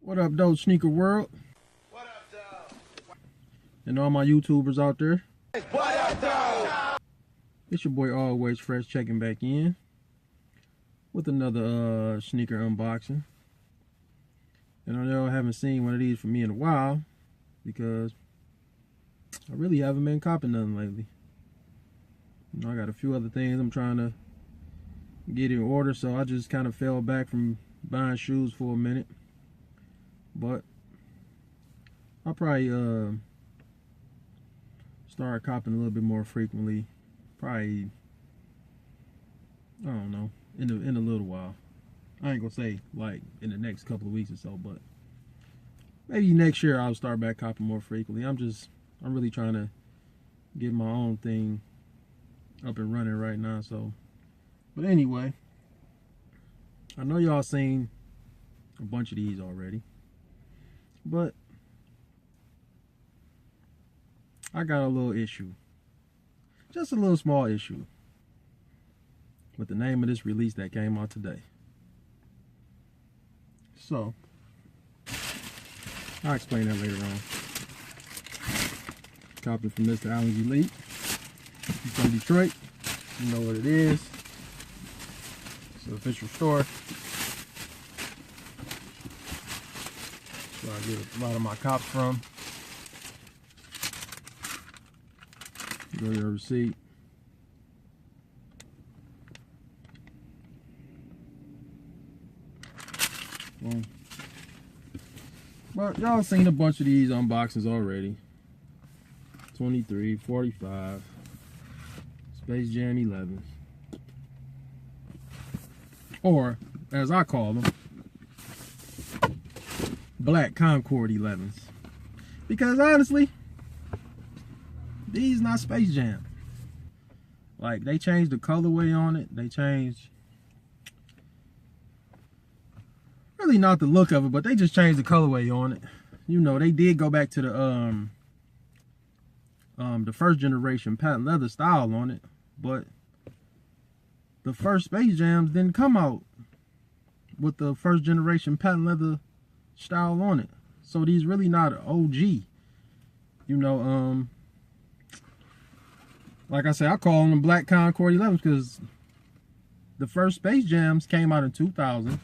What up, though, sneaker world? What up, though? And all my YouTubers out there. What up, though? It's your boy Always Fresh checking back in with another sneaker unboxing. And I know I haven't seen one of these from me in a while because I really haven't been copping nothing lately. You know, I got a few other things I'm trying to get in order, so I just kind of fell back from buying shoes for a minute. But I'll probably start copping a little bit more frequently. Probably, I don't know, in a little while. I ain't gonna say like in the next couple of weeks or so, but maybe next year I'll start back copping more frequently. I'm really trying to get my own thing up and running right now. So, but anyway, I know y'all seen a bunch of these already, but I got a little issue, just a little small issue with the name of this release that came out today. So I'll explain that later on. Copied from Mr. Allen's Elite. He's from Detroit. You know what it is. It's an official store. So I get a lot of my cops from. Go to your receipt. Boom. But y'all seen a bunch of these unboxings already. 23, 45, Space Jam 11, or as I call them, Black Concord 11s. Because honestly, these not Space Jam. Like, they changed the colorway on it. They changed, really not the look of it, but they just changed the colorway on it. You know, they did go back to the first generation patent leather style on it, but the first Space Jams didn't come out with the first generation patent leather style on it. So these really not OG. You know, like I said, I call them Black Concord 11s because the first Space Jams came out in 2000.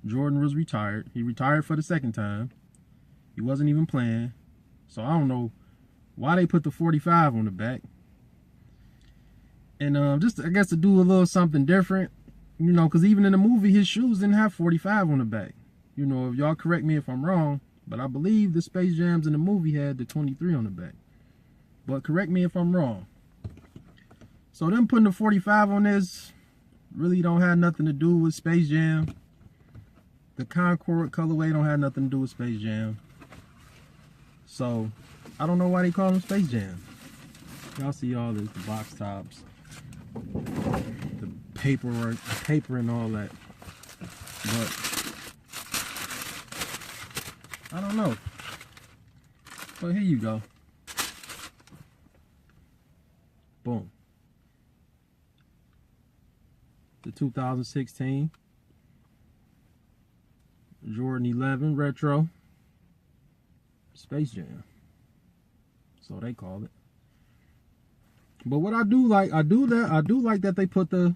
Jordan was retired. He retired for the second time. He wasn't even playing. So I don't know why they put the 45 on the back. And just, I guess, to do a little something different, you know, because even in the movie, his shoes didn't have 45 on the back. You know, if y'all correct me if I'm wrong, but I believe the Space Jams in the movie had the 23 on the back. But correct me if I'm wrong. So them putting the 45 on this really don't have nothing to do with Space Jam. The Concord colorway don't have nothing to do with Space Jam. So, I don't know why they call them Space Jam. Y'all see all this, the box tops, the paperwork, the paper and all that. But, I don't know. But here you go. Boom. The 2016 Jordan 11 Retro Space Jam. So they call it. But what I do like, I do like that they put the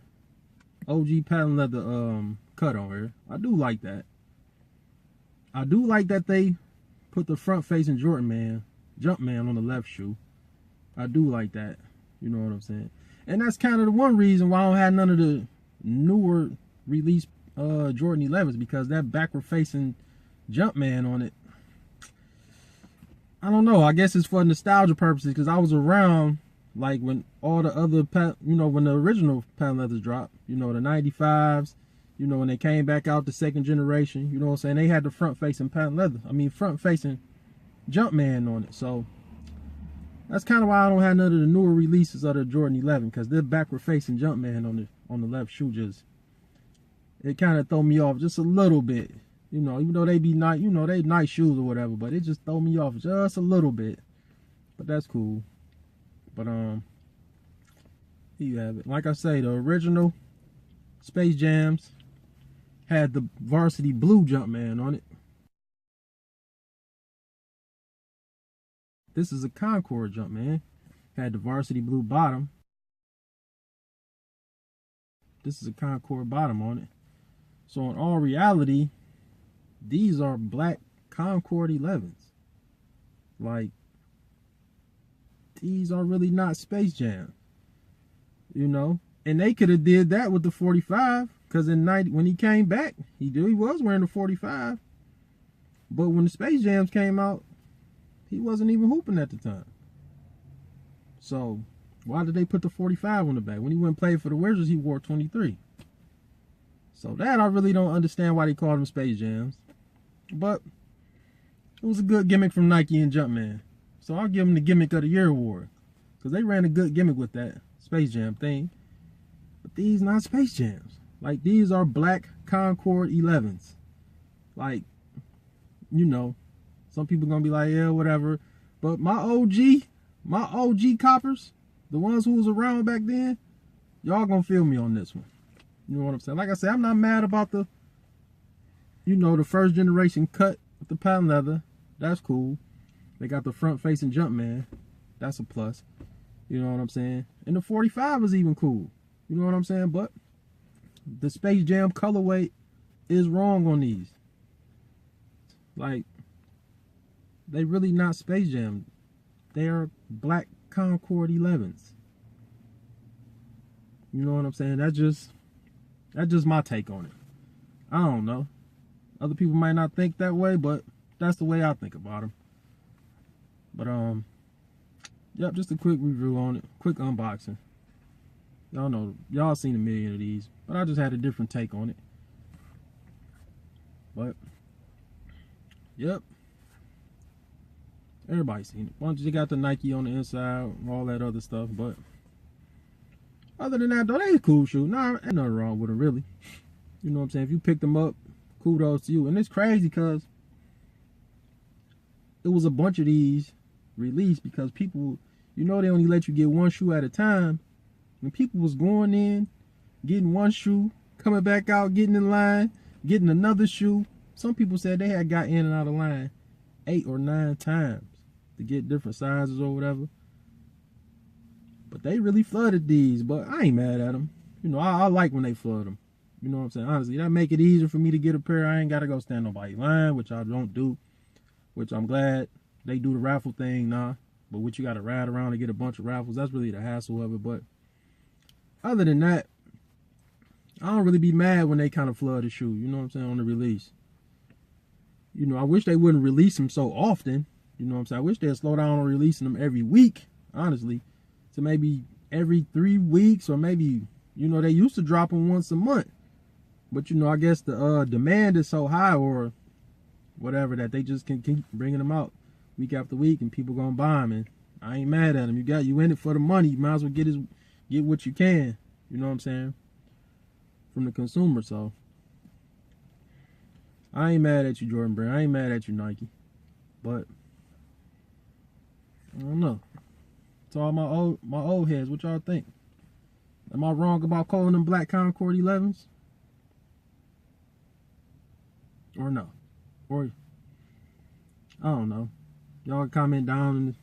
OG patent leather cut on here. I do like that. I do like that they put the front facing Jumpman on the left shoe. I do like that. You know what I'm saying? And that's kind of the one reason why I don't have none of the newer release Jordan 11s, because that backward facing Jumpman on it, I don't know, I guess it's for nostalgia purposes, because I was around like when all the other when the original patent leathers dropped, you know, the 95s, you know, when they came back out the second generation, you know what I'm saying, they had the front facing patent leather, front facing Jumpman on it. So that's kind of why I don't have none of the newer releases of the Jordan 11, because they're backward facing Jumpman on the left shoe. Just, it kind of throw me off just a little bit, you know, even though they be nice, you know, they nice shoes or whatever, but it just throw me off just a little bit. But that's cool. But here you have it. Like I say, the original Space Jams had the varsity blue Jumpman on it. This is a Concord Jumpman. Had the varsity blue bottom. This is a Concord bottom on it. So in all reality, these are black Concord 11s. Like, these are really not Space Jam, you know. And they could have did that with the 45, because in 90, when he came back, he was wearing the 45. But when the Space Jams came out, he wasn't even hooping at the time. So why did they put the 45 on the back? When he went and played for the Wizards, he wore 23. So that I really don't understand why they called them Space Jams. But it was a good gimmick from Nike and Jumpman. So I'll give them the Gimmick of the Year award, because they ran a good gimmick with that Space Jam thing. But these not Space Jams. Like, these are black Concord 11s. Like, you know, some people gonna be like, yeah, whatever. But my OG coppers, the ones who was around back then, y'all gonna feel me on this one. You know what I'm saying? Like I said, I'm not mad about the, you know, the first generation cut with the patent leather. That's cool. They got the front facing Jumpman. That's a plus. You know what I'm saying? And the 45 is even cool. You know what I'm saying? But the Space Jam colorway is wrong on these. Like, they really not Space Jam. They are black Concord 11s. You know what I'm saying? That's just my take on it. I don't know. Other people might not think that way, but that's the way I think about them. But yep, just a quick review on it, quick unboxing. Y'all know, y'all seen a million of these, but I just had a different take on it. But yep, everybody's seen it. Once you got the Nike on the inside and all that other stuff, but other than that, though, they cool shoe. Nah, ain't nothing wrong with them, really. You know what I'm saying? If you picked them up, kudos to you. And it's crazy because it was a bunch of these released because people, you know, they only let you get one shoe at a time. When people was going in, getting one shoe, coming back out, getting in line, getting another shoe. Some people said they had got in and out of line 8 or 9 times to get different sizes or whatever. But they really flooded these, but I ain't mad at them. You know, I like when they flood them. You know what I'm saying? Honestly, that make it easier for me to get a pair. I ain't got to go stand nobody's line, which I don't do. Which I'm glad they do the raffle thing now. But what you got to ride around and get a bunch of raffles, that's really the hassle of it. But other than that, I don't really be mad when they kind of flood the shoe. You know what I'm saying? On the release. You know, I wish they wouldn't release them so often. You know what I'm saying? I wish they'd slow down on releasing them every week, honestly. To maybe every 3 weeks, or maybe, you know, they used to drop them once a month. But, you know, I guess the demand is so high or whatever that they just can keep bringing them out week after week and people gonna buy them. And I ain't mad at them. You in it for the money. You might as well get what you can. You know what I'm saying? From the consumer. So I ain't mad at you, Jordan Brand. I ain't mad at you, Nike. But I don't know. To all my old heads, what y'all think? Am I wrong about calling them black Concord 11s? Or no? Or I don't know. Y'all comment down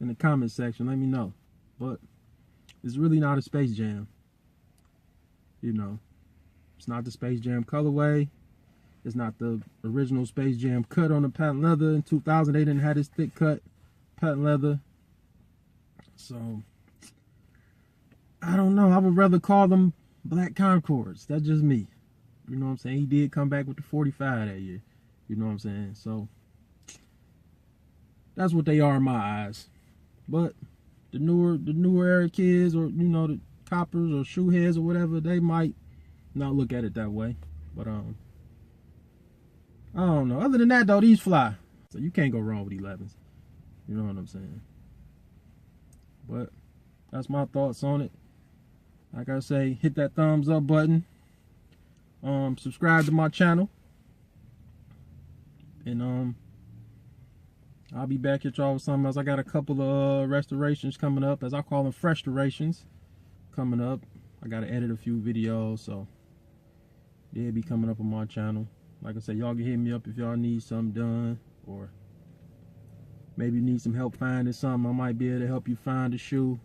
in the comment section. Let me know. But it's really not a Space Jam. You know, it's not the Space Jam colorway. It's not the original Space Jam cut on the patent leather. In 2000, they didn't have this thick cut patent leather. So I don't know. I would rather call them black Concords. That's just me. You know what I'm saying? He did come back with the 45 that year. You know what I'm saying? So that's what they are in my eyes. But the newer era kids, or you know, the coppers or shoe heads or whatever, they might not look at it that way. But I don't know. Other than that though, these fly. So you can't go wrong with 11s. You know what I'm saying? But that's my thoughts on it. Like I say, hit that thumbs up button. Subscribe to my channel. And I'll be back at y'all with something else. I got a couple of restorations coming up, as I call them, fresh restorations coming up. I gotta edit a few videos, so they'll be coming up on my channel. Like I said, y'all can hit me up if y'all need something done, or maybe you need some help finding something. I might be able to help you find a shoe.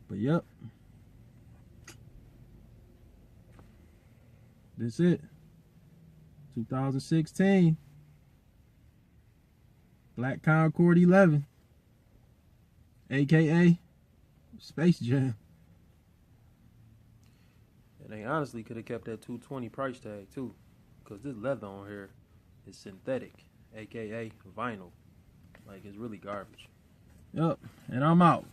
But yep, that's it. 2016 Black Concord 11, aka Space Jam. And they honestly could have kept that 220 price tag too, because this leather on here is synthetic, aka vinyl. Like, it's really garbage. Yep, and I'm out.